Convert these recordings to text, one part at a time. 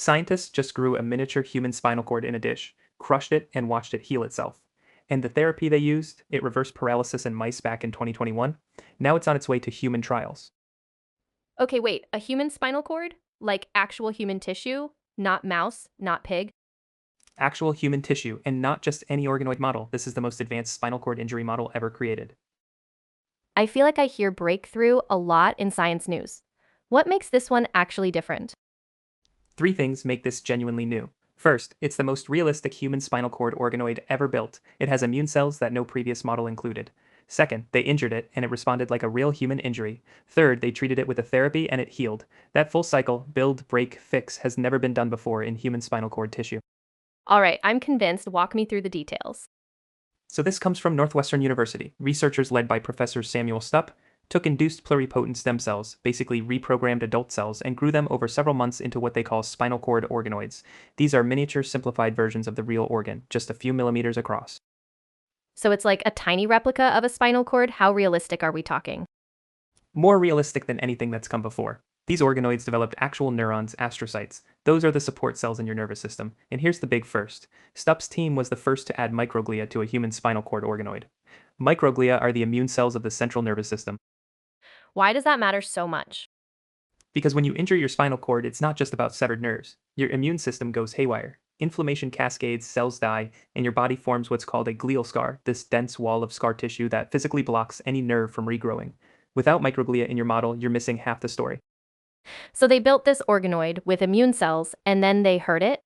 Scientists just grew a miniature human spinal cord in a dish, crushed it, and watched it heal itself. And the therapy they used, it reversed paralysis in mice back in 2021. Now it's on its way to human trials. Okay, wait, a human spinal cord? Like actual human tissue? Not mouse, not pig? Actual human tissue, and not just any organoid model. This is the most advanced spinal cord injury model ever created. I feel like I hear breakthrough a lot in science news. What makes this one actually different? Three things make this genuinely new. First, it's the most realistic human spinal cord organoid ever built. It has immune cells that no previous model included. Second, they injured it and it responded like a real human injury. Third, they treated it with a therapy and it healed. That full cycle, build, break, fix, has never been done before in human spinal cord tissue. All right, I'm convinced. Walk me through the details. So this comes from Northwestern University. Researchers led by Professor Samuel Stupp took induced pluripotent stem cells, basically reprogrammed adult cells, and grew them over several months into what they call spinal cord organoids. These are miniature simplified versions of the real organ, just a few millimeters across. So it's like a tiny replica of a spinal cord? How realistic are we talking? More realistic than anything that's come before. These organoids developed actual neurons, astrocytes. Those are the support cells in your nervous system. And here's the big first. Stupp's team was the first to add microglia to a human spinal cord organoid. Microglia are the immune cells of the central nervous system. Why does that matter so much? Because when you injure your spinal cord, it's not just about severed nerves. Your immune system goes haywire. Inflammation cascades, cells die, and your body forms what's called a glial scar, this dense wall of scar tissue that physically blocks any nerve from regrowing. Without microglia in your model, you're missing half the story. So they built this organoid with immune cells and then they hurt it?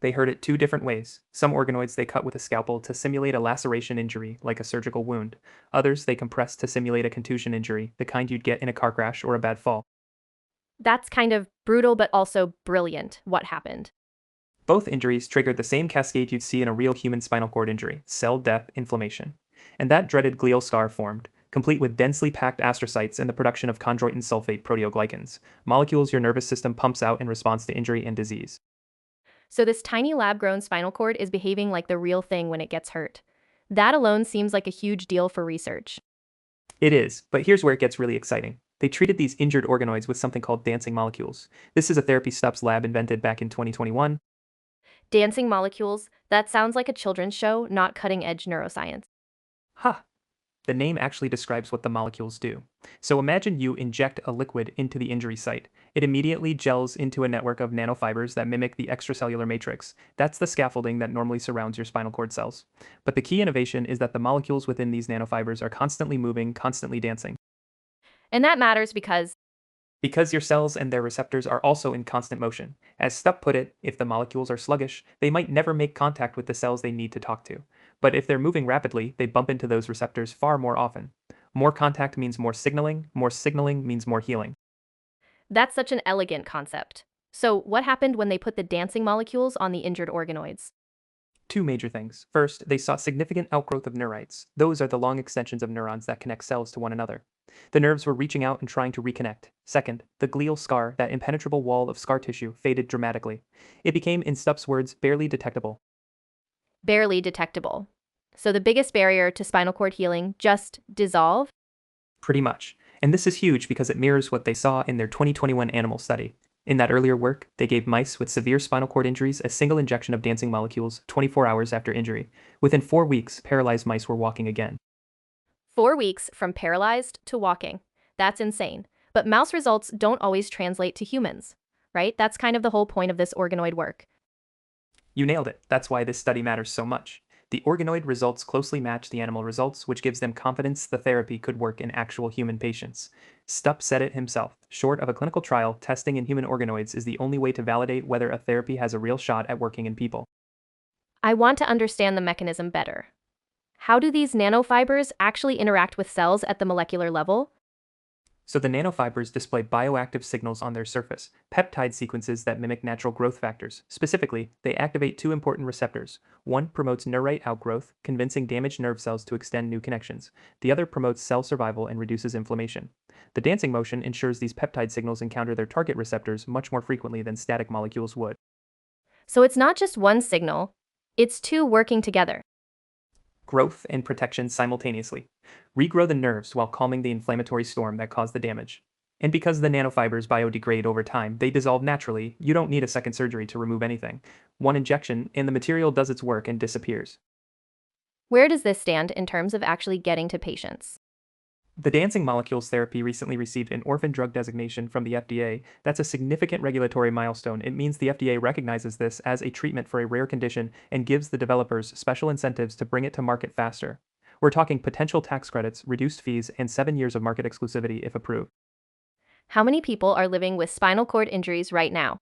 They hurt it two different ways. Some organoids they cut with a scalpel to simulate a laceration injury, like a surgical wound. Others they compress to simulate a contusion injury, the kind you'd get in a car crash or a bad fall. That's kind of brutal but also brilliant. What happened? Both injuries triggered the same cascade you'd see in a real human spinal cord injury, cell death, inflammation. And that dreaded glial scar formed, complete with densely packed astrocytes and the production of chondroitin sulfate proteoglycans, molecules your nervous system pumps out in response to injury and disease. So this tiny lab-grown spinal cord is behaving like the real thing when it gets hurt. That alone seems like a huge deal for research. It is, but here's where it gets really exciting. They treated these injured organoids with something called dancing molecules. This is a therapy Stubbs lab invented back in 2021. Dancing molecules, that sounds like a children's show, not cutting-edge neuroscience. Ha! The name actually describes what the molecules do. So imagine you inject a liquid into the injury site. It immediately gels into a network of nanofibers that mimic the extracellular matrix. That's the scaffolding that normally surrounds your spinal cord cells. But the key innovation is that the molecules within these nanofibers are constantly moving, constantly dancing. And that matters Because your cells and their receptors are also in constant motion. As Stupp put it, if the molecules are sluggish, they might never make contact with the cells they need to talk to. But if they're moving rapidly, they bump into those receptors far more often. More contact means more signaling means more healing. that's such an elegant concept. So what happened when they put the dancing molecules on the injured organoids? Two major things. First, they saw significant outgrowth of neurites. Those are the long extensions of neurons that connect cells to one another. The nerves were reaching out and trying to reconnect. Second, the glial scar, that impenetrable wall of scar tissue, faded dramatically. It became, in Stupp's words, barely detectable. Barely detectable. So the biggest barrier to spinal cord healing just dissolve? Pretty much. And this is huge because it mirrors what they saw in their 2021 animal study. In that earlier work, they gave mice with severe spinal cord injuries a single injection of dancing molecules 24 hours after injury. Within 4 weeks, paralyzed mice were walking again. 4 weeks from paralyzed to walking. That's insane. But mouse results don't always translate to humans, right? That's kind of the whole point of this organoid work. You nailed it. That's why this study matters so much. The organoid results closely match the animal results, which gives them confidence the therapy could work in actual human patients. Stupp said it himself. Short of a clinical trial, testing in human organoids is the only way to validate whether a therapy has a real shot at working in people. I want to understand the mechanism better. How do these nanofibers actually interact with cells at the molecular level? So the nanofibers display bioactive signals on their surface, peptide sequences that mimic natural growth factors. Specifically, they activate two important receptors. One promotes neurite outgrowth, convincing damaged nerve cells to extend new connections. The other promotes cell survival and reduces inflammation. The dancing motion ensures these peptide signals encounter their target receptors much more frequently than static molecules would. So it's not just one signal, it's two working together. Growth and protection simultaneously. Regrow the nerves while calming the inflammatory storm that caused the damage. And because the nanofibers biodegrade over time, they dissolve naturally. You don't need a second surgery to remove anything. One injection, and the material does its work and disappears. Where does this stand in terms of actually getting to patients? The dancing molecules therapy recently received an orphan drug designation from the FDA. That's a significant regulatory milestone. It means the FDA recognizes this as a treatment for a rare condition and gives the developers special incentives to bring it to market faster. We're talking potential tax credits, reduced fees, and 7 years of market exclusivity if approved. How many people are living with spinal cord injuries right now?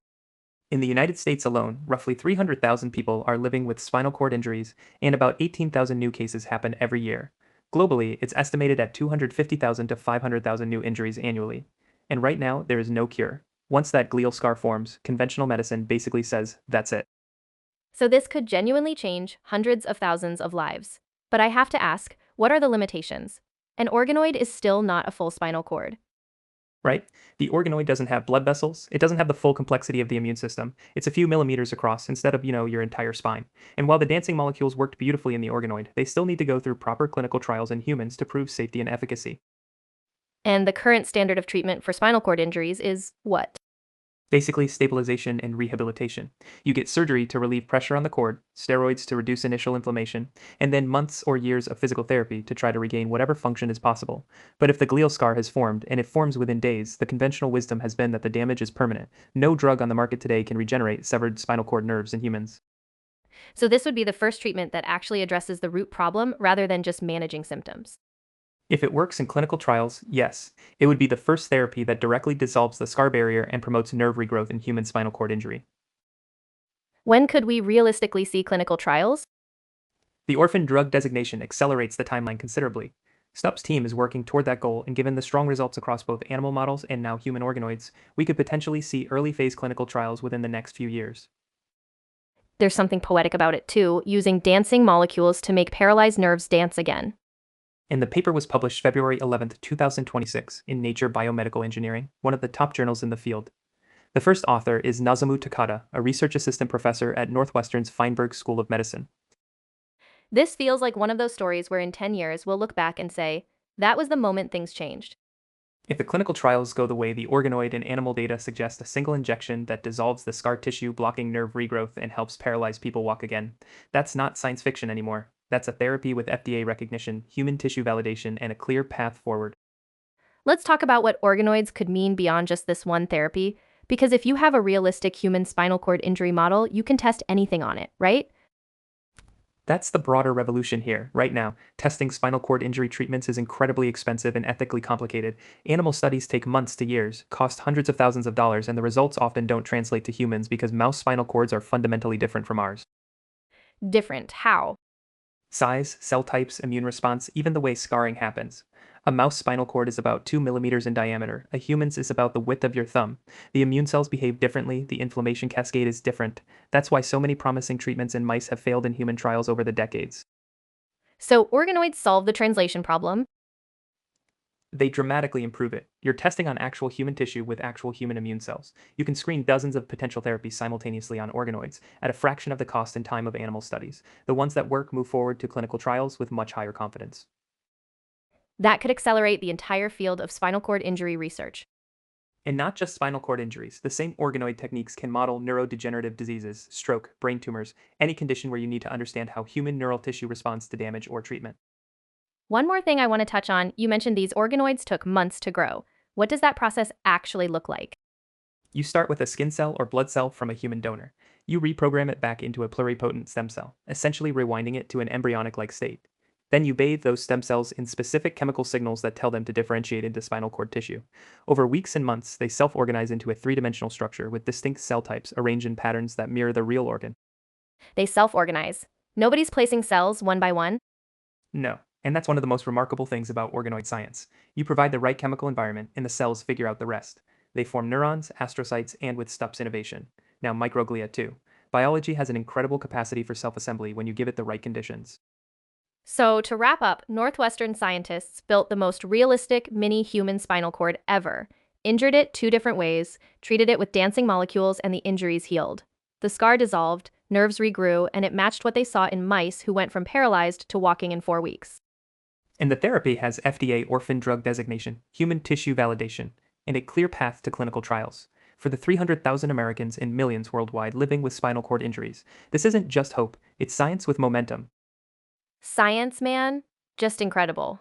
In the United States alone, roughly 300,000 people are living with spinal cord injuries, and about 18,000 new cases happen every year. Globally, it's estimated at 250,000 to 500,000 new injuries annually. And right now, there is no cure. Once that glial scar forms, conventional medicine basically says that's it. So this could genuinely change hundreds of thousands of lives. But I have to ask, what are the limitations? An organoid is still not a full spinal cord. Right? The organoid doesn't have blood vessels. It doesn't have the full complexity of the immune system. It's a few millimeters across instead of, your entire spine. And while the dancing molecules worked beautifully in the organoid, they still need to go through proper clinical trials in humans to prove safety and efficacy. And the current standard of treatment for spinal cord injuries is what? Basically, stabilization and rehabilitation. You get surgery to relieve pressure on the cord, steroids to reduce initial inflammation, and then months or years of physical therapy to try to regain whatever function is possible. But if the glial scar has formed, and it forms within days, the conventional wisdom has been that the damage is permanent. No drug on the market today can regenerate severed spinal cord nerves in humans. So this would be the first treatment that actually addresses the root problem rather than just managing symptoms. If it works in clinical trials, yes, it would be the first therapy that directly dissolves the scar barrier and promotes nerve regrowth in human spinal cord injury. When could we realistically see clinical trials? The orphan drug designation accelerates the timeline considerably. SNUP's team is working toward that goal, and given the strong results across both animal models and now human organoids, we could potentially see early phase clinical trials within the next few years. There's something poetic about it too, using dancing molecules to make paralyzed nerves dance again. And the paper was published February 11th, 2026, in Nature Biomedical Engineering, one of the top journals in the field. The first author is Nozomu Takada, a research assistant professor at Northwestern's Feinberg School of Medicine. This feels like one of those stories where in 10 years we'll look back and say, that was the moment things changed. If the clinical trials go the way the organoid and animal data suggest, a single injection that dissolves the scar tissue, blocking nerve regrowth and helps paralyzed people walk again, that's not science fiction anymore. That's a therapy with FDA recognition, human tissue validation, and a clear path forward. Let's talk about what organoids could mean beyond just this one therapy, because if you have a realistic human spinal cord injury model, you can test anything on it, right? That's the broader revolution here. Right now, testing spinal cord injury treatments is incredibly expensive and ethically complicated. Animal studies take months to years, cost hundreds of thousands of dollars, and the results often don't translate to humans because mouse spinal cords are fundamentally different from ours. Different. How? Size, cell types, immune response, even the way scarring happens. A mouse spinal cord is about 2 millimeters in diameter. A human's is about the width of your thumb. The immune cells behave differently. The inflammation cascade is different. That's why so many promising treatments in mice have failed in human trials over the decades. So organoids solve the translation problem. They dramatically improve it. You're testing on actual human tissue with actual human immune cells. You can screen dozens of potential therapies simultaneously on organoids at a fraction of the cost and time of animal studies. The ones that work move forward to clinical trials with much higher confidence. That could accelerate the entire field of spinal cord injury research. And not just spinal cord injuries, the same organoid techniques can model neurodegenerative diseases, stroke, brain tumors, any condition where you need to understand how human neural tissue responds to damage or treatment. One more thing I want to touch on, you mentioned these organoids took months to grow. What does that process actually look like? You start with a skin cell or blood cell from a human donor. You reprogram it back into a pluripotent stem cell, essentially rewinding it to an embryonic-like state. Then you bathe those stem cells in specific chemical signals that tell them to differentiate into spinal cord tissue. Over weeks and months, they self-organize into a three-dimensional structure with distinct cell types arranged in patterns that mirror the real organ. They self-organize. Nobody's placing cells one by one. No. And that's one of the most remarkable things about organoid science. You provide the right chemical environment, and the cells figure out the rest. They form neurons, astrocytes, and with STUP's innovation, now microglia too. Biology has an incredible capacity for self-assembly when you give it the right conditions. So to wrap up, Northwestern scientists built the most realistic mini human spinal cord ever, injured it 2 different ways, treated it with dancing molecules, and the injuries healed. The scar dissolved, nerves regrew, and it matched what they saw in mice who went from paralyzed to walking in 4 weeks. And the therapy has FDA orphan drug designation, human tissue validation, and a clear path to clinical trials. For the 300,000 Americans and millions worldwide living with spinal cord injuries, this isn't just hope, it's science with momentum. Science, man, just incredible.